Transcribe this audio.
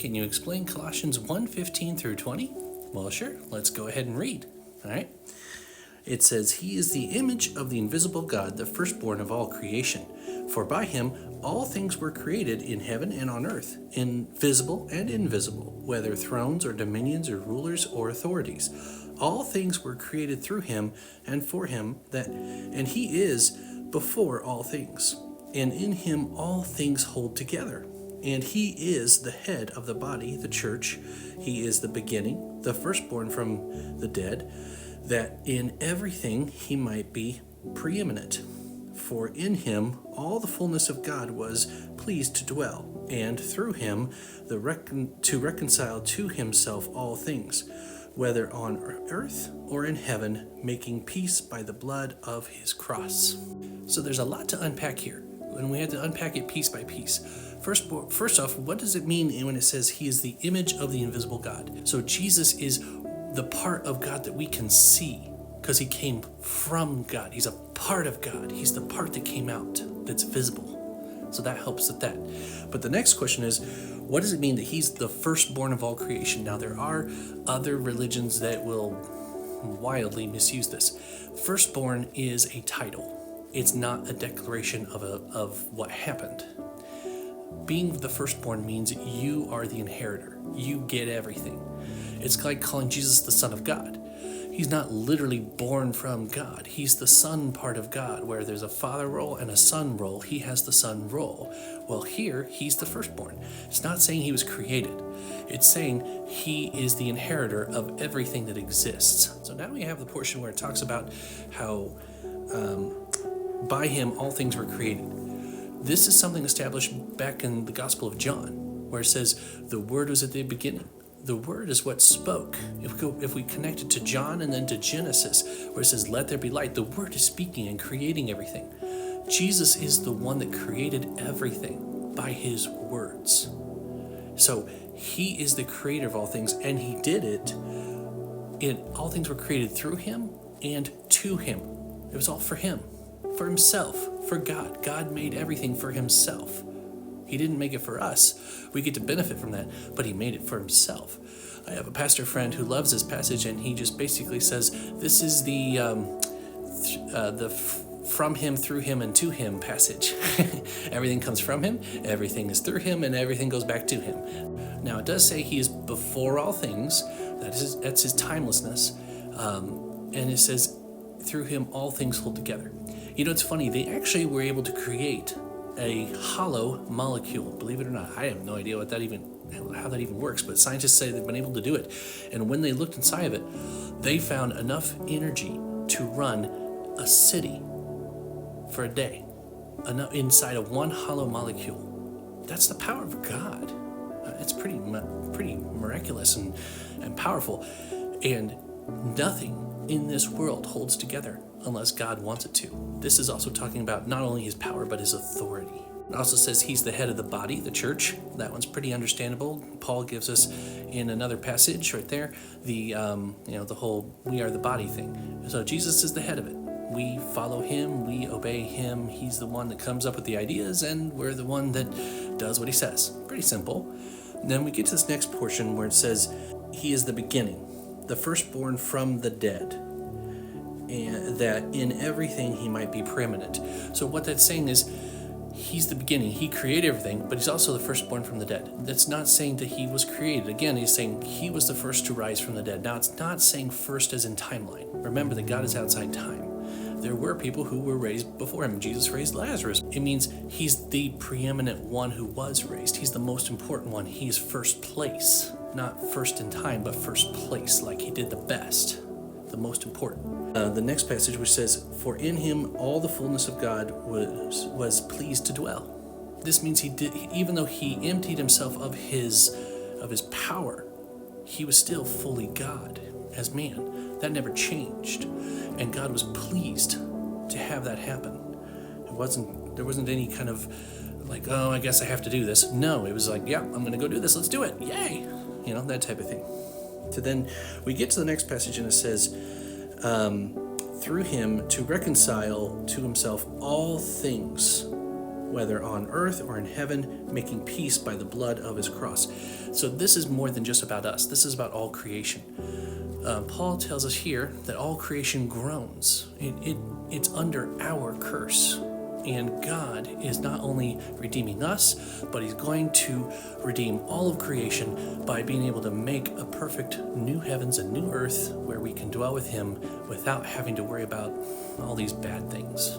can you explain Colossians 1:15 through 20? Well, sure. Let's go ahead and read. All right. It says, He is the image of the invisible God, the firstborn of all creation. For by him all things were created in heaven and on earth, visible and invisible, whether thrones or dominions or rulers or authorities. All things were created through him and for him, and he is before all things. And in him all things hold together. And he is the head of the body, the church. He is the beginning, the firstborn from the dead, that in everything he might be preeminent. For in him all the fullness of God was pleased to dwell, and through him to reconcile to himself all things, whether on earth or in heaven, making peace by the blood of his cross. So there's a lot to unpack here, and we had to unpack it piece by piece. First off, what does it mean when it says he is the image of the invisible God? So Jesus is the part of God that we can see because he came from God. He's a part of God. He's the part that came out that's visible. So that helps with that. But the next question is, what does it mean that he's the firstborn of all creation? Now, there are other religions that will wildly misuse this. Firstborn is a title. It's not a declaration of what happened. Being the firstborn means you are the inheritor. You get everything. It's like calling Jesus the Son of God. He's not literally born from God. He's the son part of God, where there's a father role and a son role. He has the son role. Well, here, he's the firstborn. It's not saying he was created. It's saying he is the inheritor of everything that exists. So now we have the portion where it talks about how by him all things were created. This is something established back in the Gospel of John, where it says the Word was at the beginning. The Word is what spoke. If we connect it to John and then to Genesis, where it says, let there be light, the Word is speaking and creating everything. Jesus is the one that created everything by his words. So he is the creator of all things, and he did it. All things were created through him and to him. It was all for him, for himself, for God. God made everything for himself. He didn't make it for us. We get to benefit from that, but he made it for himself. I have a pastor friend who loves this passage, and he just basically says, this is the from him, through him, and to him passage. Everything comes from him, everything is through him, and everything goes back to him. Now, it does say he is before all things. That's his timelessness. And it says, through him all things hold together. You know, it's funny. They actually were able to create a hollow molecule. Believe it or not, I have no idea how that even works, but scientists say they've been able to do it. And when they looked inside of it, they found enough energy to run a city for a day, inside of one hollow molecule. That's the power of God. It's pretty miraculous and powerful. And nothing in this world holds together unless God wants it to. This is also talking about not only his power, but his authority. It also says he's the head of the body, the church. That one's pretty understandable. Paul gives us in another passage right there, the whole we are the body thing. So Jesus is the head of it. We follow him, we obey him. He's the one that comes up with the ideas, and we're the one that does what he says. Pretty simple. And then we get to this next portion where it says he is the beginning, the firstborn from the dead, and that in everything he might be preeminent. So what that's saying is he's the beginning. He created everything, but he's also the firstborn from the dead. That's not saying that he was created. Again, he's saying he was the first to rise from the dead. Now, it's not saying first as in timeline. Remember that God is outside time. There were people who were raised before him. Jesus raised Lazarus. It means he's the preeminent one who was raised. He's the most important one. He's first place. Not first in time, but first place, like he did the best, the most important. The next passage which says, for in him all the fullness of God was pleased to dwell. This means he did, even though he emptied himself of his power, he was still fully God as man. That never changed. And God was pleased to have that happen. There wasn't any kind of like, oh, I guess I have to do this. No, it was like, yeah, I'm going to go do this. Let's do it. Yay. You know, that type of thing. So then we get to the next passage and it says, through him to reconcile to himself all things, whether on earth or in heaven, making peace by the blood of his cross. So this is more than just about us. This is about all creation. Paul tells us here that all creation groans. It's under our curse. And God is not only redeeming us, but he's going to redeem all of creation by being able to make a perfect new heavens and new earth where we can dwell with him without having to worry about all these bad things.